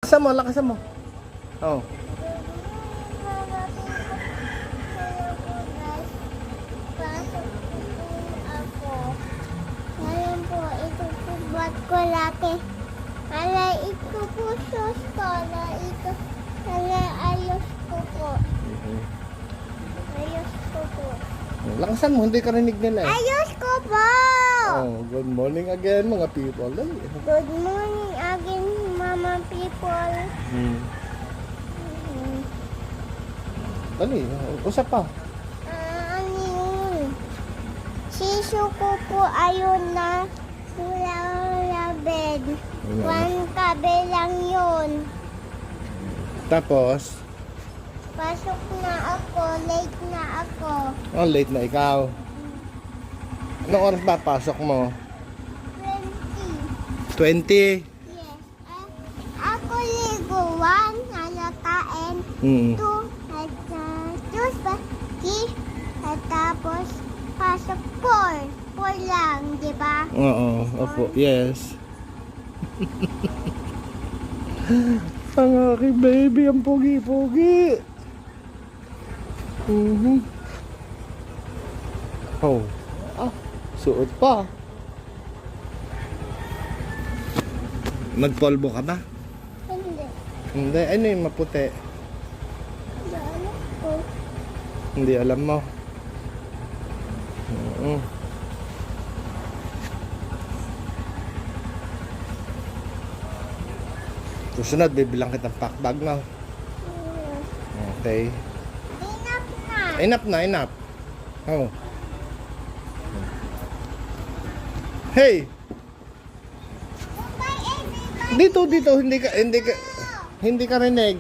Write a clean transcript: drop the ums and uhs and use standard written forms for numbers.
Lakasan mo, lakasan mo. Oh. Ngayon po, ito po buat ko laki. Ala, ito po sus ko. Ala, ayos ko po. Ayos ko po. Lakasan mo, hindi ka rinig nila eh. Ayos ko po! Oh, good morning again mga people. Ay. Good morning again, mama people. Dali, usap pa. Ano yun? Sisu ko po ayun na wala bed. One kabilang yun. Tapos, Pasok na ako, late na ako. oh, late na ikaw. Anong oras ba pasok mo? 20. 20. Yes. Ako ligo 1, nalakain. 2, at 3, at tapos pasok 4. 4 lang, di ba? Oo, opo, yes. Ang aking baby, ang pogi-pogi. Oh, suot pa. Nagpolvo ka ba? Hindi. Hindi, ano yung maputi? Dala ko. Hindi alam mo. Susunod, bibilang kitang pack bag na. Okay. Enough na. Enough na, enough. Oh. Hey! Goodbye everybody. Dito, hindi ka rinig.